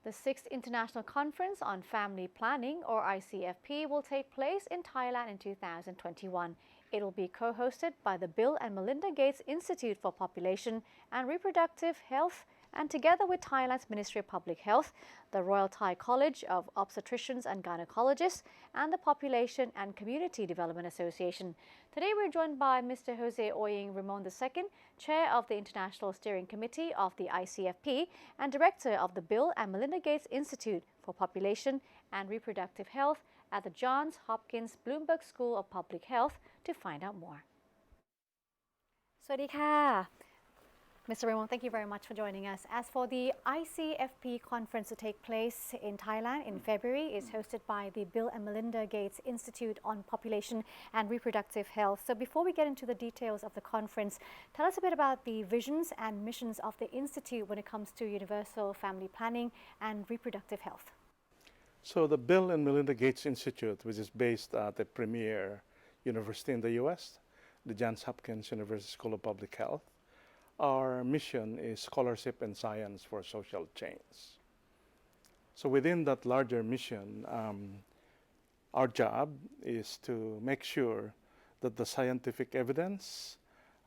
The 6th International Conference on Family Planning, or ICFP, will take place in Thailand in 2021. It will be co-hosted by the Bill and Melinda Gates Institute for Population and Reproductive Health, and together with Thailand's Ministry of Public Health, the Royal Thai College of Obstetricians and Gynecologists, and the Population and Community Development Association. Today we're joined by Mr. Jose Oying Ramon II, Chair of the International Steering Committee of the ICFP and Director of the Bill and Melinda Gates Institute for Population and Reproductive Health at the Johns Hopkins Bloomberg School of Public Health to find out more. สวัสดีค่ะ Mr. Ramon, thank you very much for joining us. As for the ICFP conference to take place in Thailand in February, it's hosted by the Bill and Melinda Gates Institute on Population and Reproductive Health. So before we get into the details of the conference, tell us a bit about the visions and missions of the Institute when it comes to universal family planning and reproductive health. So the Bill and Melinda Gates Institute, which is based at the premier university in the US, the Johns Hopkins University School of Public Health, our mission is scholarship and science for social change. So within that larger mission, our job is to make sure that the scientific evidence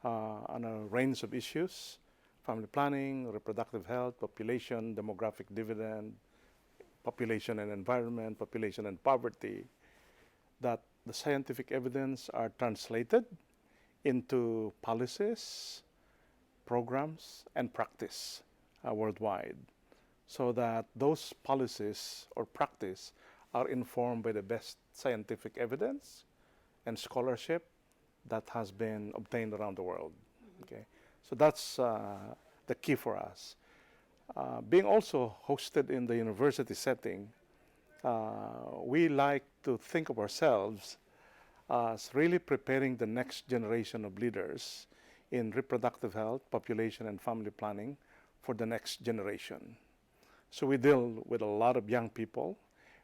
on a range of issues, family planning, reproductive health, population, demographic dividend, population and environment, population and poverty, that the scientific evidence are translated into policies, programs, and practice worldwide, so that those policies or practice are informed by the best scientific evidence and scholarship that has been obtained around the world. Okay, so that's the key for us. Being also hosted in the university setting, we like to think of ourselves as really preparing the next generation of leaders in reproductive health, population, and family planning for the next generation. So we deal with a lot of young people,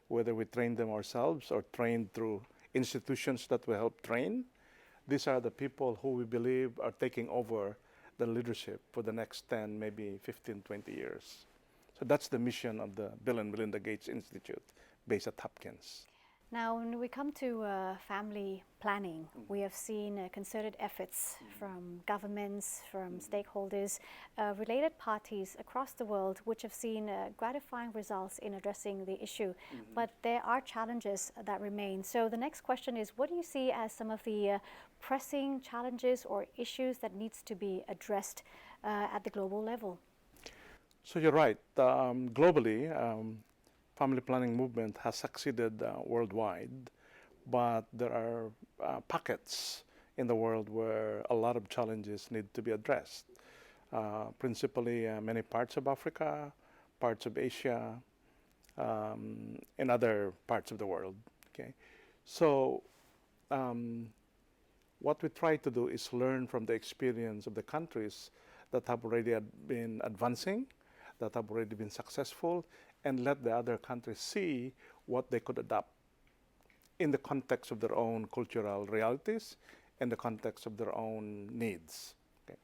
whether we train them ourselves or trained through institutions that we help train. These are the people who we believe are taking over the leadership for the next 10, maybe 15, 20 years. So that's the mission of the Bill and Melinda Gates Institute based at Hopkins. Now, when we come to family planning, we have seen concerted efforts from governments, from stakeholders, related parties across the world, which have seen gratifying results in addressing the issue. But there are challenges that remain. So the next question is, what do you see as some of the pressing challenges or issues that needs to be addressed at the global level? So you're right. Globally, family planning movement has succeeded worldwide, but there are pockets in the world where a lot of challenges need to be addressed. Principally, many parts of Africa, parts of Asia, and other parts of the world. Okay, so what we try to do is learn from the experience of the countries that have already been advancing, that have already been successful, and let the other countries see what they could adopt in the context of their own cultural realities and the context of their own needs. Okay.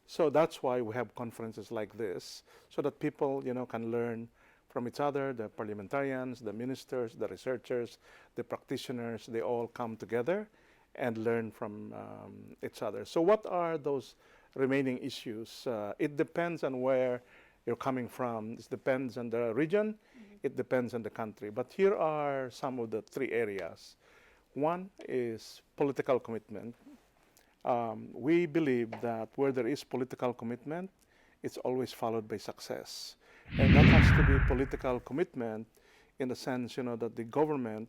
So that's why we have conferences like this, so that people, can learn from each other. The parliamentarians, the ministers, the researchers, the practitioners, they all come together and learn from each other. So what are those remaining issues? It depends on where you're coming from. It depends on the region, it depends on the country. But here are some of the three areas. One is political commitment. We believe that where there is political commitment, it's always followed by success. And that has to be political commitment in the sense, that the government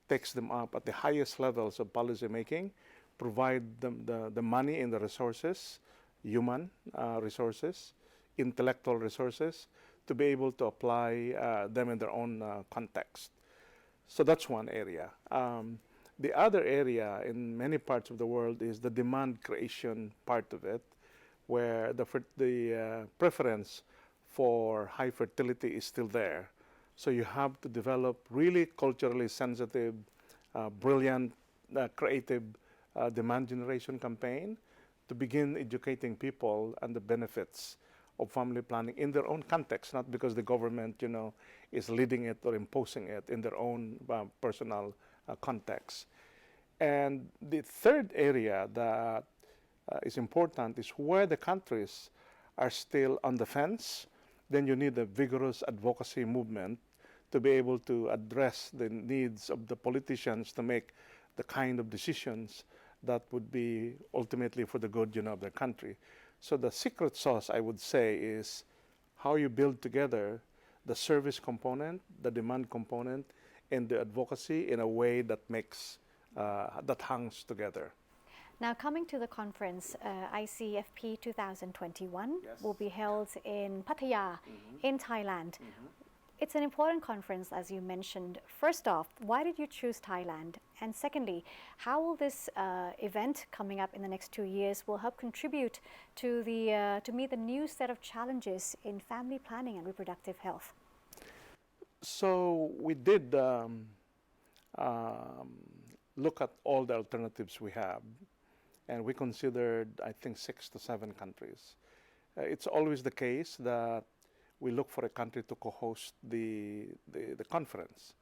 takes them up at the highest levels of policy making, provide them the money and the resources, human resources, intellectual resources, to be able to apply them in their own context. So that's one area. The other area in many parts of the world is the demand creation part of it, where the preference for high fertility is still there. So you have to develop really culturally sensitive, brilliant, creative demand generation campaign to begin educating people on the benefits of family planning in their own context, not because the government, is leading it or imposing it in their own personal context. And the third area that is important is where the countries are still on the fence, then you need a vigorous advocacy movement to be able to address the needs of the politicians to make the kind of decisions that would be ultimately for the good, of their country. So the secret sauce, I would say, is how you build together the service component, the demand component, and the advocacy in a way that makes that hangs together. Now, coming to the conference, ICFP 2021 Yes. will be held in Pattaya, in Thailand. It's an important conference, as you mentioned. First off, why did you choose Thailand? And secondly, how will this event coming up in the next 2 years will help contribute to meet the new set of challenges in family planning and reproductive health? So we did look at all the alternatives we have, and we considered, I think, 6 to 7 countries. It's always the case that we look for a country to co-host the conference.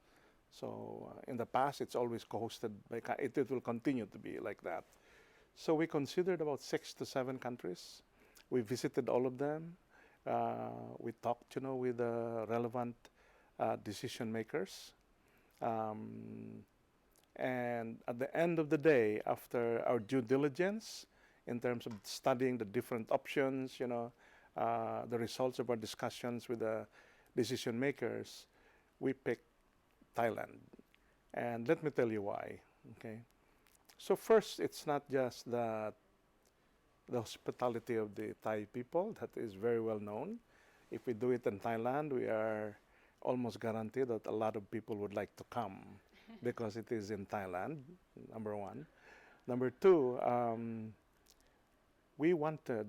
So in the past, it's always co-hosted by, it will continue to be like that. So we considered about 6 to 7 countries. We visited all of them. We talked, with the relevant decision makers. And at the end of the day, after our due diligence, in terms of studying the different options, the results of our discussions with the decision makers, we picked Thailand. And let me tell you why, okay? So first, it's not just that the hospitality of the Thai people that is very well known. If we do it in Thailand, we are almost guaranteed that a lot of people would like to come because it is in Thailand, number one. Number two, we wanted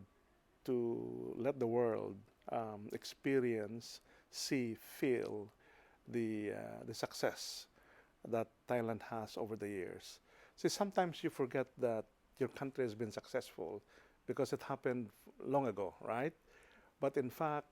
to let the world experience, see, feel the success that Thailand has over the years. See, sometimes you forget that your country has been successful because it happened long ago, right? But in fact,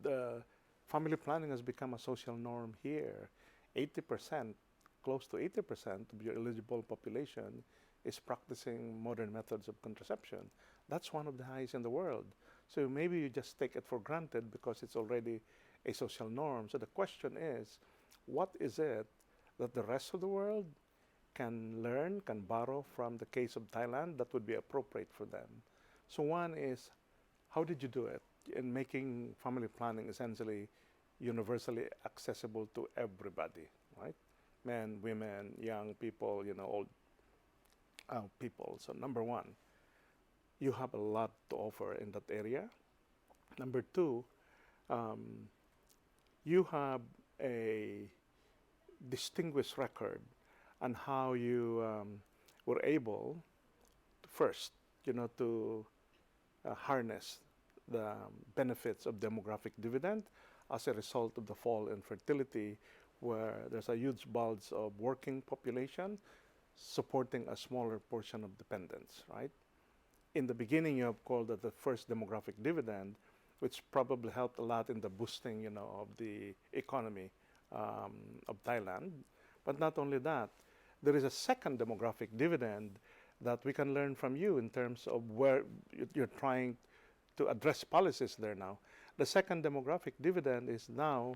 the family planning has become a social norm here. 80%, close to 80% of your eligible population is practicing modern methods of contraception. That's one of the highest in the world. So maybe you just take it for granted because it's already a social norm. So the question is, what is it that the rest of the world can learn, can borrow from the case of Thailand that would be appropriate for them? So one is, how did you do it in making family planning essentially universally accessible to everybody, right? Men, women, young people, old people. So number one, you have a lot to offer in that area. Number two, you have a distinguished record on how you were able to first, to harness the benefits of demographic dividend as a result of the fall in fertility, where there's a huge bulge of working population supporting a smaller portion of dependents, right? In the beginning, you have called it the first demographic dividend, which probably helped a lot in the boosting, of the economy of Thailand. But not only that, there is a second demographic dividend that we can learn from you in terms of where you're trying to address policies there now. The second demographic dividend is now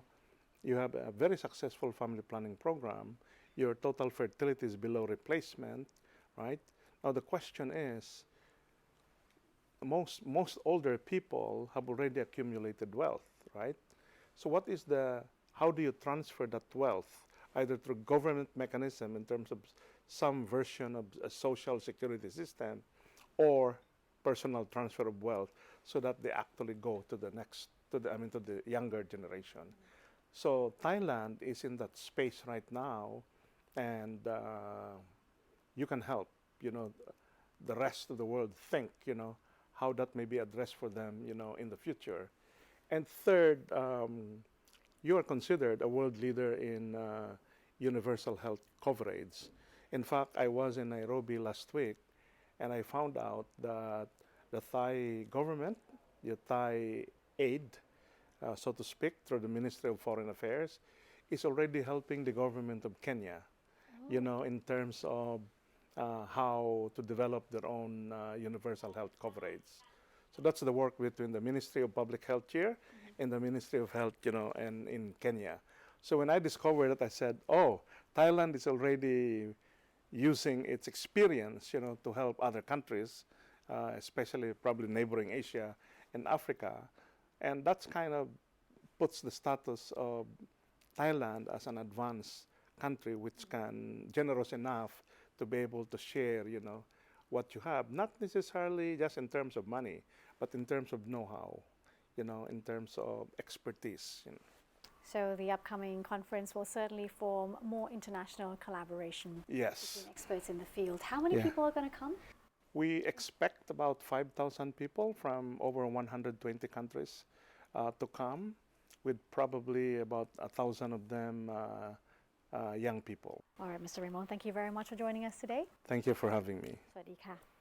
you have a very successful family planning program. Your total fertility is below replacement, right? Now the question is, most older people have already accumulated wealth, right? So how do you transfer that wealth, either through government mechanism in terms of some version of a social security system, or personal transfer of wealth, so that they actually go to the younger generation. So Thailand is in that space right now, and you can help, the rest of the world think, how that may be addressed for them, in the future. And third, you are considered a world leader in universal health coverage. In fact, I was in Nairobi last week, and I found out that the Thai government the Thai aid, so to speak, through the Ministry of Foreign Affairs, is already helping the government of Kenya, in terms of how to develop their own universal health coverage. So that's the work between the Ministry of Public Health here and the Ministry of Health, and in Kenya. So when I discovered it, I said, oh, Thailand is already using its experience, to help other countries, especially probably neighboring Asia and Africa. And that's kind of puts the status of Thailand as an advanced country which can, generous enough to be able to share, what you have, not necessarily just in terms of money, but in terms of know-how, in terms of expertise. So the upcoming conference will certainly form more international collaboration Yes. between experts in the field. How many Yeah. people are going to come? We expect about 5,000 people from over 120 countries to come, with probably about 1,000 of them young people. All right, Mr. Raymond, thank you very much for joining us today. Thank you for having me. สวัสดีค่ะ